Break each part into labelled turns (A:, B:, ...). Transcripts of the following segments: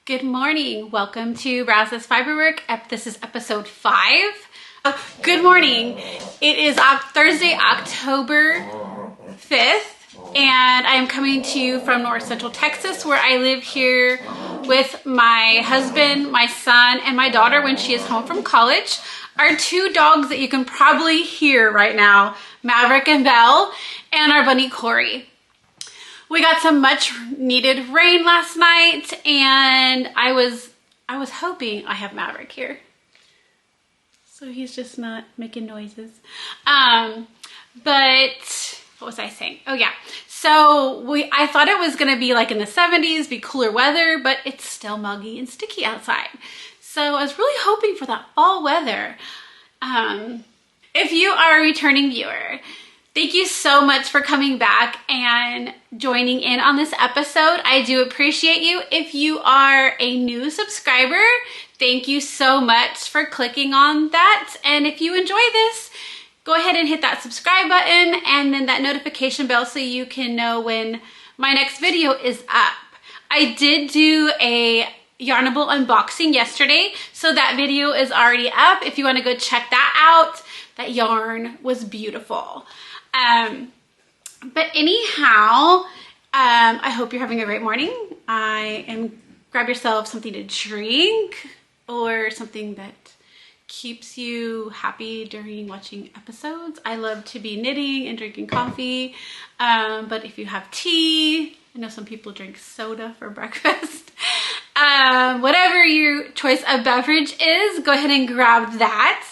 A: Good morning. Welcome to Brazos Fiberwork. This is episode 5. Good morning. It is Thursday, October 5th, and I'm coming to you from North Central Texas, where I live here with my husband, my son, and my daughter when she is home from college. Our 2 dogs that you can probably hear right now, Maverick and Belle, and our bunny Corey. We got some much needed rain last night, and I was hoping I have Maverick here, so he's just not making noises. But what was I saying? Oh yeah, so I thought it was gonna be like in the 70s, be cooler weather, but it's still muggy and sticky outside. So I was really hoping for that fall weather. If you are a returning viewer, thank you so much for coming back and joining in on this episode. I do appreciate you. If you are a new subscriber, thank you so much for clicking on that. And if you enjoy this, go ahead and hit that subscribe button and then that notification bell so you can know when my next video is up. I did do a Yarnable unboxing yesterday, so that video is already up. If you want to go check that out, that yarn was beautiful. But anyhow, I hope you're having a great morning. Grab yourself something to drink or something that keeps you happy during watching episodes. I love to be knitting and drinking coffee. But if you have tea, I know some people drink soda for breakfast. Whatever your choice of beverage is, go ahead and grab that.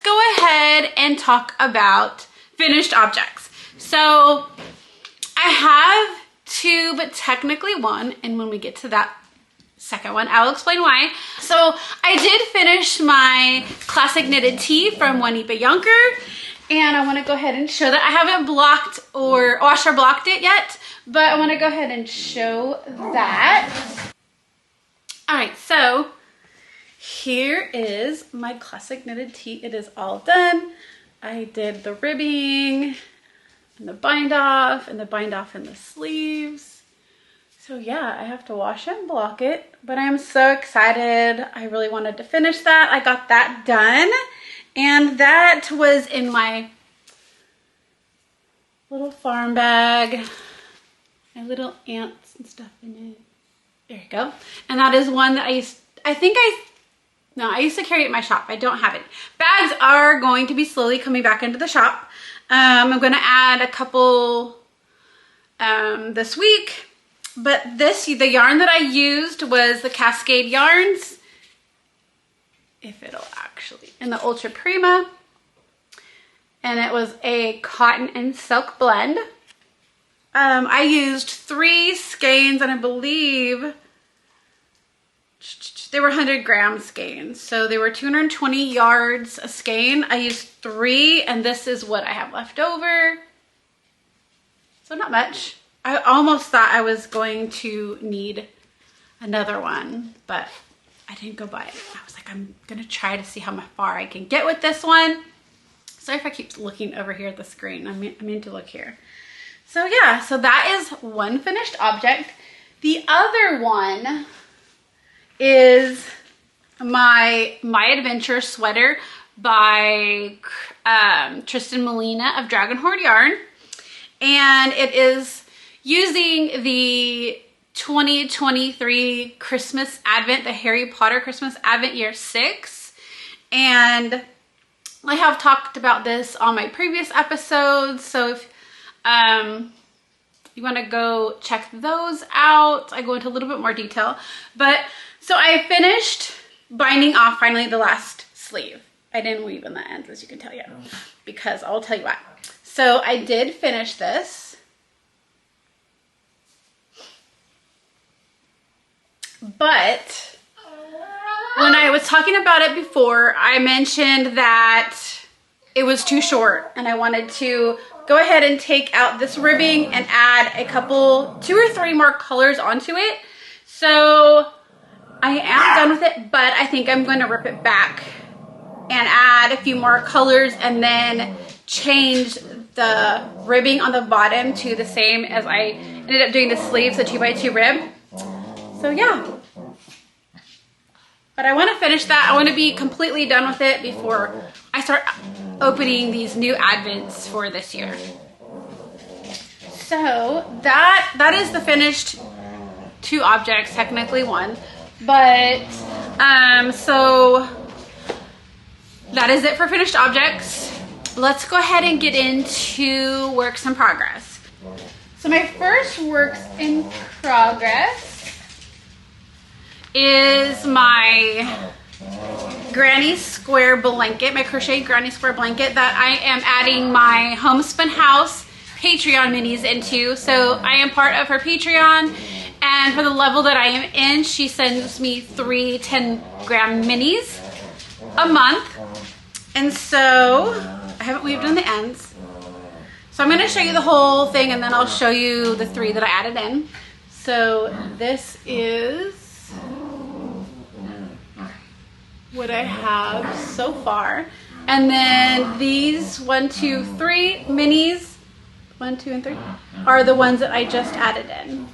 A: Go ahead and talk about finished objects. So I have 2, but technically 1, and when we get to that second one, I'll explain why. So I did finish my classic knitted tee from Wannipa Yunker, and I want to go ahead and show that. I haven't blocked or washed or blocked it yet, but I want to go ahead and show that. All right, so here is my classic knitted tee. It is all done. I did the ribbing and the bind off and the sleeves. So yeah, I have to wash and block it, but I'm so excited. I really wanted to finish that. I got that done, and that was in my little farm bag. My little ants and stuff in it. There you go. And that is one that I used to carry it in my shop. I don't have it. Bags are going to be slowly coming back into the shop. I'm going to add a couple this week. But the yarn that I used was the Cascade yarns. If it'll actually, in the Ultra Prima. And it was a cotton and silk blend. I used 3 skeins, and I believe they were 100 gram skeins. So they were 220 yards a skein. I used 3, and this is what I have left over. So not much. I almost thought I was going to need another one, but I didn't go buy it. I was like, I'm gonna try to see how far I can get with this one. Sorry if I keep looking over here at the screen. I mean to look here. So yeah, so that is one finished object. The other one is my Adventure sweater by Tristan Molina of Dragon Hoard Yarn. And it is using the 2023 Christmas Advent, the Harry Potter Christmas Advent year 6. And I have talked about this on my previous episodes. So if you want to go check those out, I go into a little bit more detail. But so I finished binding off finally the last sleeve. I didn't weave in the ends, as you can tell yet, because I'll tell you why. So I did finish this, but when I was talking about it before, I mentioned that it was too short, and I wanted to go ahead and take out this ribbing and add a couple, 2 or 3 more colors onto it. So I am done with it, but I think I'm going to rip it back and add a few more colors and then change the ribbing on the bottom to the same as I ended up doing the sleeves, the 2x2 rib. So yeah. But I want to finish that. I want to be completely done with it before I start opening these new advents for this year. So that is the finished 2 objects, technically 1. But so that is it for finished objects. Let's go ahead and get into works in progress. So my first works in progress is my granny square blanket, my crocheted granny square blanket that I am adding my Homespun House Patreon minis into. So I am part of her Patreon, and for the level that I am in, she sends me 3 10-gram minis a month. And so I haven't weaved in the ends. So I'm going to show you the whole thing, and then I'll show you the 3 that I added in. So this is what I have so far. And then these 1, 2, 3 minis, 1, 2, and 3, are the ones that I just added in.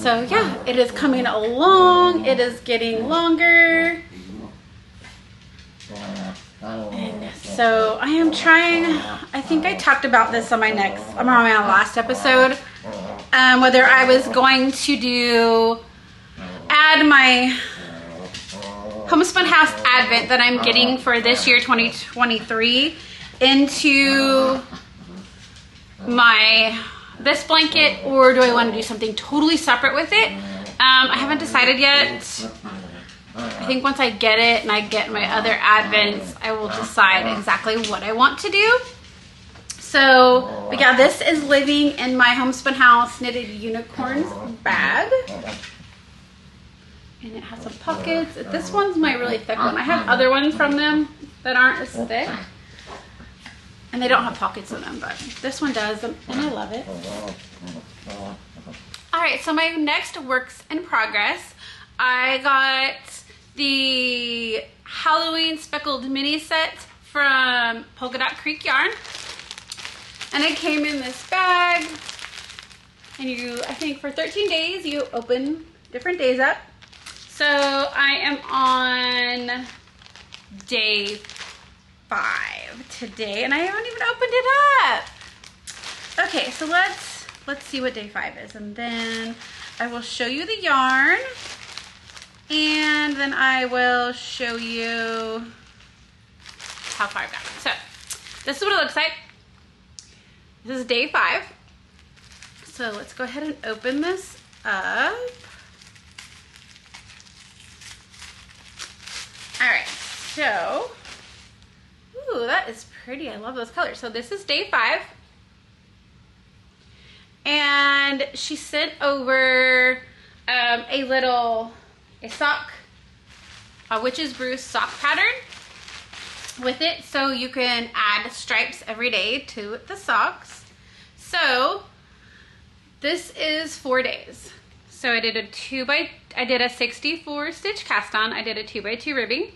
A: So yeah, it is coming along. It is getting longer. And so I am trying, I think I talked about this on my last episode, whether I was going to add my Homespun House Advent that I'm getting for this year, 2023, into this blanket, or do I want to do something totally separate with it? I haven't decided yet. I think once I get it and I get my other advents, I will decide exactly what I want to do. So, but yeah, this is living in my Homespun House Knitted Unicorns bag. And it has some pockets. This one's my really thick one. I have other ones from them that aren't as thick. And they don't have pockets in them, but this one does, and I love it. Alright, so my next works in progress, I got the Halloween Speckled Mini Set from Polka Dot Creek Yarn. And it came in this bag. And I think for 13 days, you open different days up. So I am on day 5 today, and I haven't even opened it up. Okay, so let's see what day 5 is, and then I will show you the yarn, and then I will show you how far I've gotten. So this is what it looks like. This is day 5. So let's go ahead and open this up. All right, so, ooh, that is pretty. I love those colors. So this is day 5. And she sent over a sock, a Witch's Brew sock pattern with it. So you can add stripes every day to the socks. So this is 4 days. So I did a 64 stitch cast on. I did a 2x2 ribbing.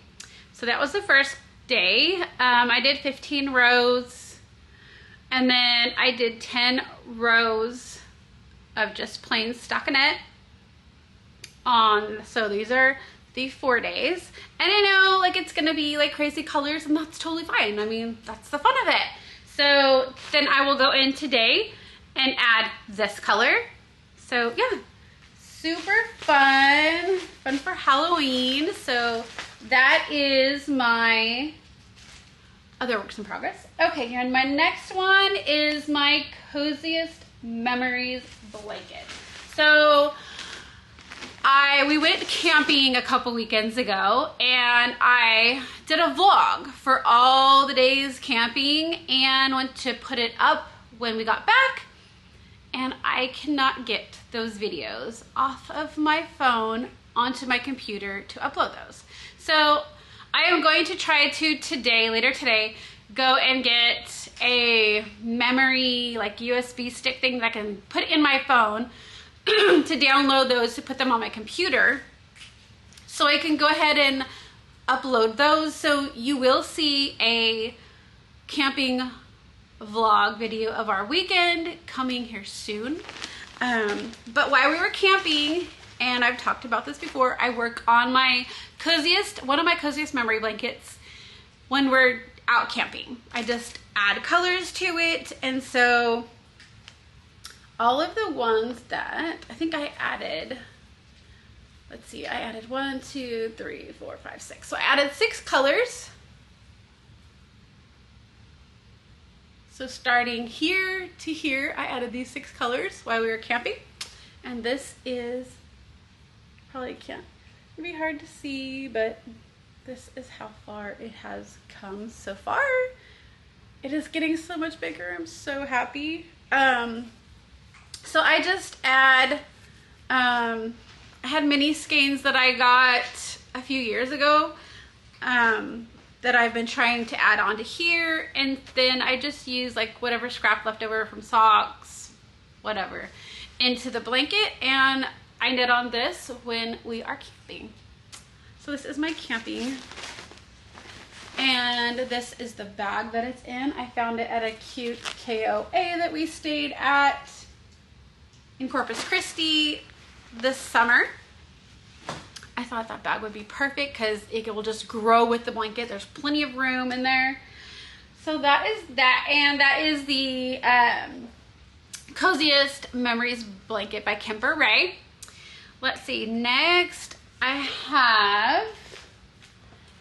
A: So that was the first day. I did 15 rows, and then I did 10 rows of just plain stockinette on. So these are the 4 days. And I know like it's gonna be like crazy colors, and that's totally fine. I mean, that's the fun of it. So then I will go in today and add this color. So yeah. Super fun for Halloween. So that is my other works in progress. Okay, and my next one is my Coziest Memories blanket. So we went camping a couple weekends ago, and I did a vlog for all the days camping and went to put it up when we got back. And I cannot get those videos off of my phone onto my computer to upload those. So I am going to try to later today, go and get a memory like USB stick thing that I can put in my phone to download those, to put them on my computer, so I can go ahead and upload those. So you will see a camping vlog video of our weekend coming here soon. But while we were camping, and I've talked about this before, I work on my Coziest, one of my Coziest memory blankets when we're out camping. I just add colors to it, and so all of the ones that I think I added, let's see, I added 1, 2, 3, 4, 5, 6. So I added 6 colors. So starting here to here, I added these 6 colors while we were camping. And this is, probably can't, it'd be hard to see, but this is how far it has come so far. It is getting so much bigger. I'm so happy. So I just add, I had mini skeins that I got a few years ago that I've been trying to add onto here, and then I just use like whatever scrap left over from socks, whatever, into the blanket, and I knit on this when we are camping. So this is my camping, and this is the bag that it's in. I found it at a cute KOA that we stayed at in Corpus Christi this summer. I thought that bag would be perfect because it will just grow with the blanket. There's plenty of room in there. So that is that, and that is the Coziest Memories blanket by Kemper Wray. Let's see, next I have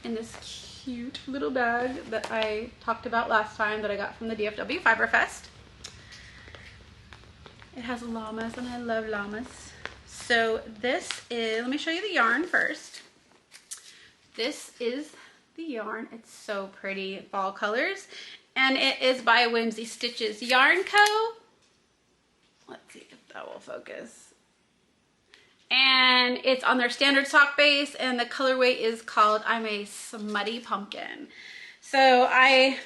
A: in this cute little bag that I talked about last time that I got from the DFW Fiber Fest. It has llamas, and I love llamas. So this is, let me show you the yarn first. This is the yarn. It's so pretty, fall colors. And it is by Whimsy Stitches Yarn Co. Let's see if that will focus. And it's on their standard sock base, and the colorway is called I'm a Smutty Pumpkin. So I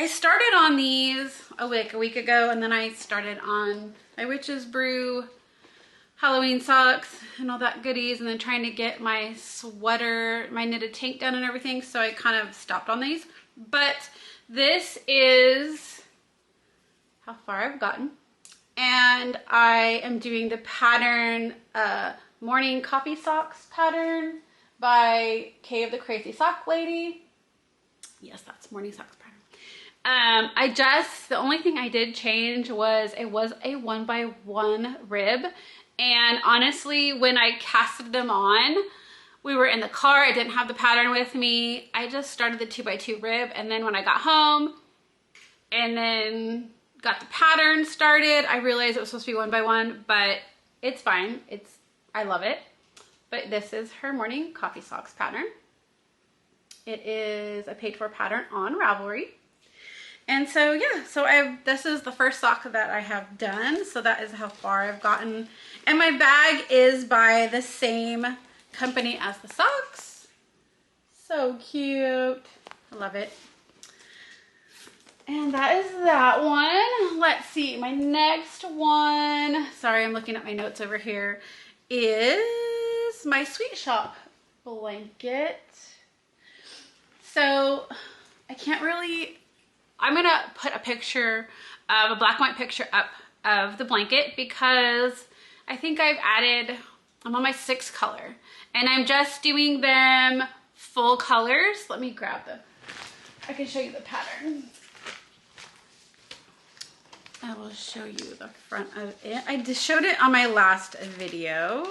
A: started on these a week ago, and then I started on my Witch's Brew Halloween socks and all that goodies, and then trying to get my sweater, my knitted tank done and everything, so I kind of stopped on these. But this is how far I've gotten, and I am doing the pattern Morning Coffee Socks pattern by Kay of the Crazy Sock Lady. Yes, that's Morning Socks pattern. The only thing I did change was it was a 1x1 rib. And honestly, when I casted them on, we were in the car. I didn't have the pattern with me. I just started the 2x2 rib. And then when I got home and then got the pattern started, I realized it was supposed to be 1x1, but it's fine. I love it. But this is her Morning Coffee Socks pattern. It is a paid for pattern on Ravelry. And so, yeah, so this is the first sock that I have done. So that is how far I've gotten. And my bag is by the same company as the socks. So cute. I love it. And that is that one. Let's see, my next one, sorry, I'm looking at my notes over here, is my Sweet Shop blanket. So I can't really, I'm gonna put a picture of a black and white picture up of the blanket because I think I'm on my 6th color, and I'm just doing them full colors. Let me grab I can show you the pattern. I will show you the front of it. I just showed it on my last video.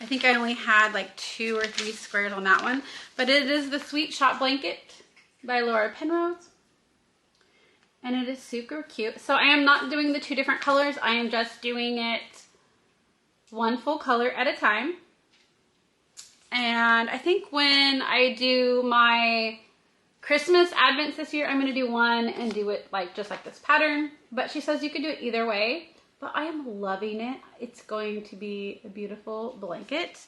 A: I think I only had like 2 or 3 squares on that one, but it is the Sweet Shop blanket by Penrose. And it is super cute. So I am not doing the 2 different colors. I am just doing it one full color at a time. And I think when I do my Christmas Advents this year, I'm going to do one and do it like just like this pattern. But she says you can do it either way. But I am loving it. It's going to be a beautiful blanket.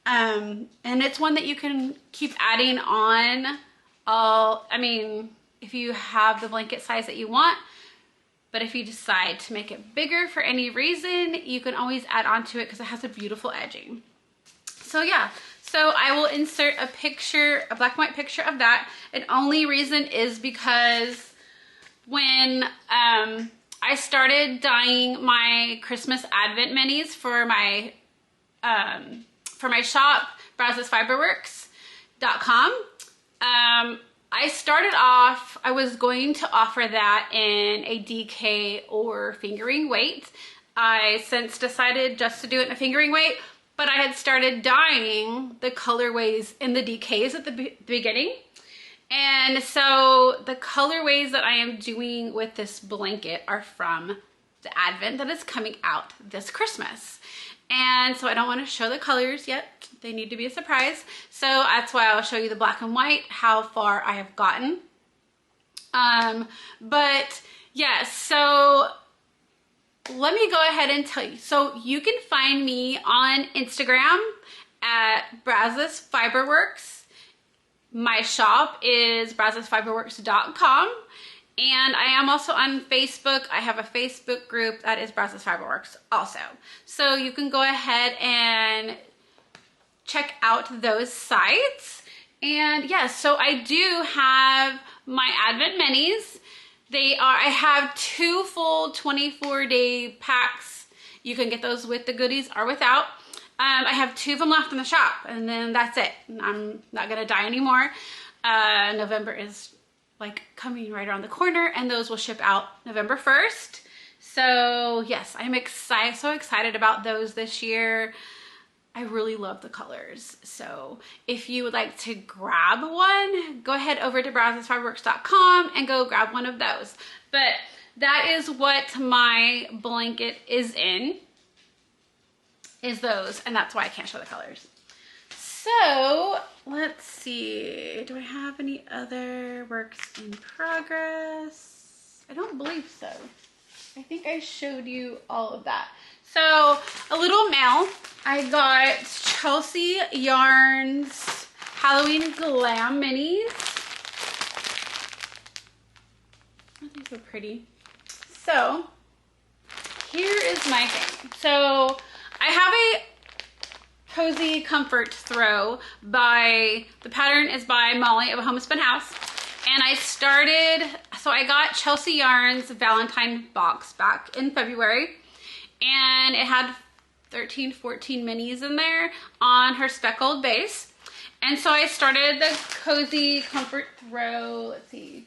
A: And it's one that you can keep adding on if you have the blanket size that you want. But if you decide to make it bigger for any reason, you can always add on to it because it has a beautiful edging. So yeah, so I will insert a picture, a black and white picture of that. And only reason is because when I started dyeing my Christmas Advent minis for my shop, BrazosFiberworks.com. I started off, I was going to offer that in a DK or fingering weight. I since decided just to do it in a fingering weight, but I had started dyeing the colorways in the DKs at the beginning. And so the colorways that I am doing with this blanket are from the Advent that is coming out this Christmas. And so I don't want to show the colors yet. They need to be a surprise. So that's why I'll show you the black and white, how far I have gotten. But yeah, so let me go ahead and tell you. So you can find me on Instagram at Brazos Fiberworks. My shop is BrazosFiberworks.com. And I am also on Facebook. I have a Facebook group that is Brazos Fiberworks also. So you can go ahead and check out those sites. And yes, so I do have my Advent minis. I have 2 full 24-day packs. You can get those with the goodies or without. I have 2 of them left in the shop, and then that's it. I'm not gonna dye anymore. November is like coming right around the corner, and those will ship out November 1st. So yes, I'm so excited about those this year. I really love the colors. So if you would like to grab one, go ahead over to BrazosFiberworks.com and go grab one of those. But that is what my blanket is in, is those, and that's why I can't show the colors. So let's see, do I have any other works in progress? I don't believe so. I think I showed you all of that. So a little mail, I got Chelsea Yarns Halloween Glam Minis. Oh, these are pretty. So here is my thing. So I have a Cozy Comfort throw by, the pattern is by Molly of a Homespun House. And I got Chelsea Yarns Valentine box back in February. And it had 13, 14 minis in there on her speckled base. And so I started the Cozy Comfort throw. Let's see.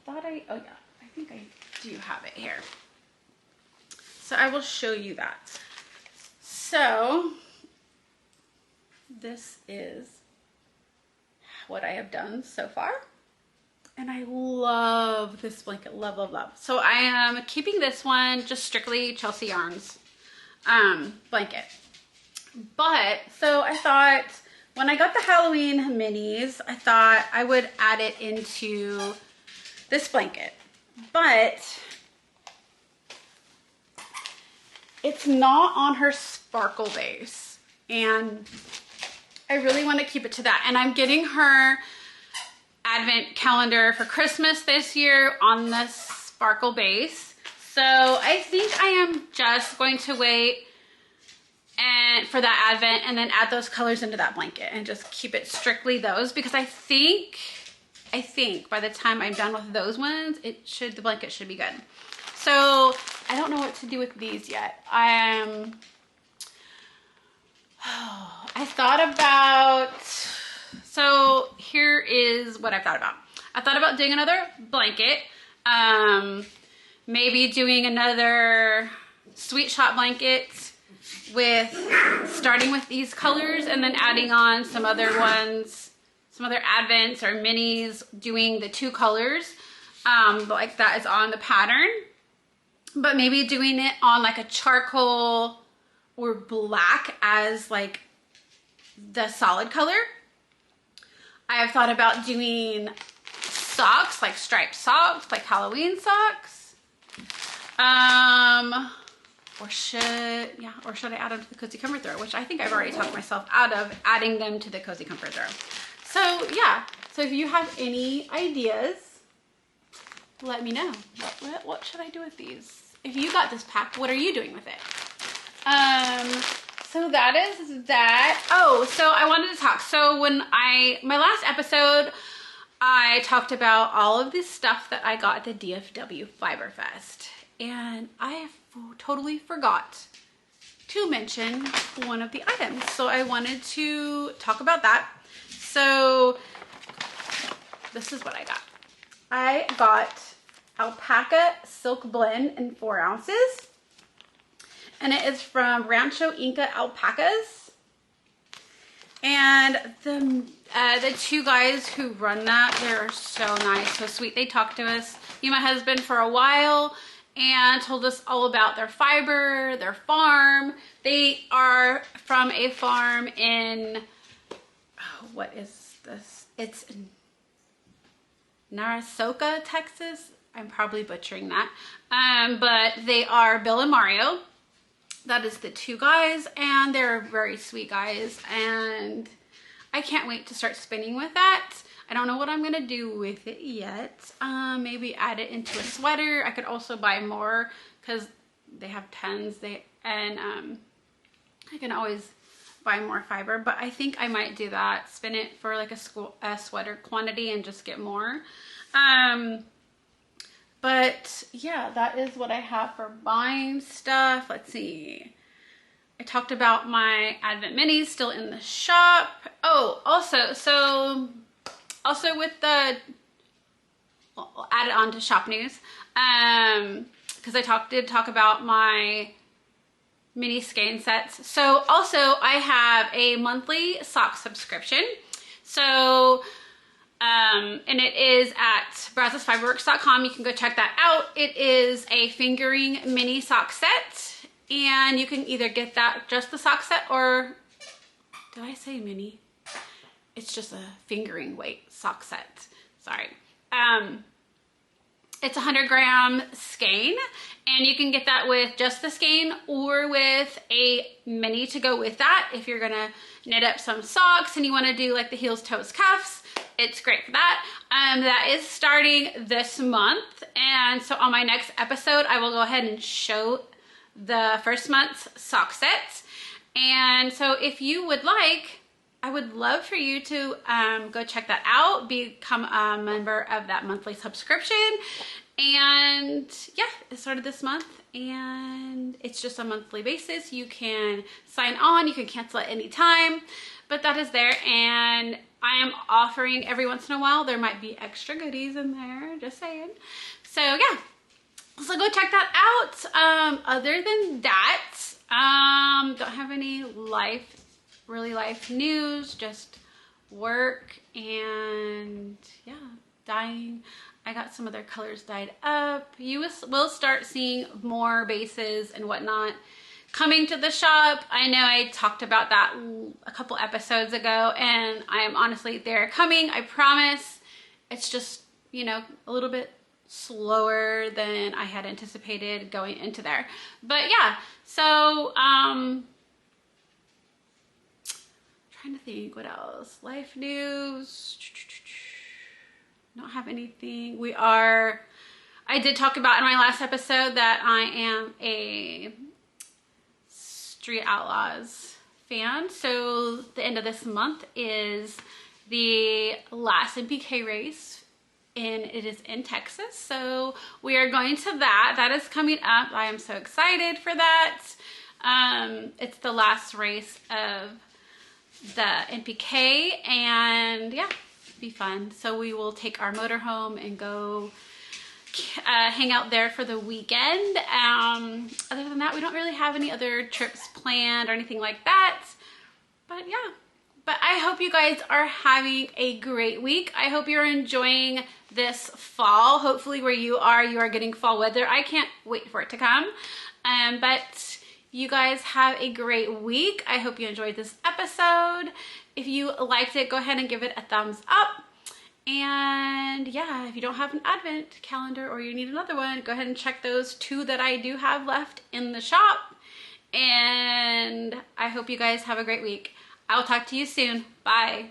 A: Oh yeah, I think I do have it here. So I will show you that. So this is what I have done so far. And I love this blanket, love, love, love. So I am keeping this one just strictly Chelsea Yarns blanket. But, so I thought, when I got the Halloween minis, I thought I would add it into this blanket. But it's not on her sparkle base. And I really want to keep it to that. And I'm getting her Advent calendar for Christmas this year on the sparkle base. So I think I am just going to wait for that Advent and then add those colors into that blanket and just keep it strictly those, because I think by the time I'm done with those ones, the blanket should be good. So I don't know what to do with these yet. I thought about, so here is what I thought about. I thought about doing another blanket, maybe doing another Sweet Shop blanket starting with these colors and then adding on some other ones, some other Advents or minis, doing the 2 colors like that is on the pattern, but maybe doing it on like a charcoal or black as like the solid color. I have thought about doing socks, like striped socks, like Halloween socks. Or should I add them to the Cozy Comfort throw, which I think I've already talked myself out of adding them to the Cozy Comfort throw. So yeah, so if you have any ideas, let me know. What should I do with these? If you got this pack, what are you doing with it? So that is that. Oh, so I wanted to talk. So when my last episode, I talked about all of this stuff that I got at the DFW Fiber Fest, and I totally forgot to mention one of the items. So I wanted to talk about that. So this is what I got. I got Alpaca Silk Blend in 4 ounces. And it is from Rancho Inca Alpacas. And the 2 guys who run that, they're so nice, so sweet. They talked to us, me and my husband, for a while and told us all about their fiber, their farm. They are from a farm in, oh, what is this? It's in Narasoka, Texas. I'm probably butchering that. But they are Bill and Mario. That is the 2 guys, and they're very sweet guys, and I can't wait to start spinning with that. I don't know what I'm gonna do with it yet. Maybe add it into a sweater. I could also buy more because they have tons. I can always buy more fiber, but I think I might do that. Spin it for like a sweater quantity and just get more. But yeah, that is what I have for buying stuff. Let's see. I talked about my Advent Minis still in the shop. Oh, also with the, I'll add it on to shop news. Because I did talk about my mini skein sets. So also I have a monthly sock subscription. So and it is at brazosfiberworks.com. You can go check that out. It is a fingering mini sock set, and you can either get that just the sock set, or did I say mini? It's just a fingering weight sock set. Sorry. It's a 100-gram skein, and you can get that with just the skein or with a mini to go with that. If you're gonna knit up some socks and you want to do like the heels, toes, cuffs, it's great for that. That is starting this month, and so on my next episode I will go ahead and show the first month's sock sets. And so if you would like, I would love for you to go check that out, become a member of that monthly subscription. And yeah, it started this month, and it's just a monthly basis. You can sign on, you can cancel at any time, but that is there. And I am offering every once in a while, there might be extra goodies in there, just saying. So yeah, so go check that out. Other than that, don't have any life news, just work, and yeah, dyeing. I got some other colors dyed up. You will start seeing more bases and whatnot coming to the shop. I know I talked about that a couple episodes ago, and I am honestly, they're coming, I promise. It's just, you know, a little bit slower than I had anticipated going into there. But yeah, so trying to think what else. Life news. Don't have anything. I did talk about in my last episode that I am a Street Outlaws fan. So the end of this month is the last NPK race, and it is in Texas. So we are going to that. That is coming up. I am so excited for that. It's the last race of the NPK, and yeah, be fun. So we will take our motorhome and go hang out there for the weekend. Other than that, we don't really have any other trips planned or anything like that. But yeah, but I hope you guys are having a great week. I hope you're enjoying this fall. Hopefully where you are getting fall weather. I can't wait for it to come. But you guys have a great week. I hope you enjoyed this episode. If you liked it, go ahead and give it a thumbs up. And yeah, if you don't have an advent calendar or you need another one, go ahead and check those 2 that I do have left in the shop. And I hope you guys have a great week. I'll talk to you soon. Bye.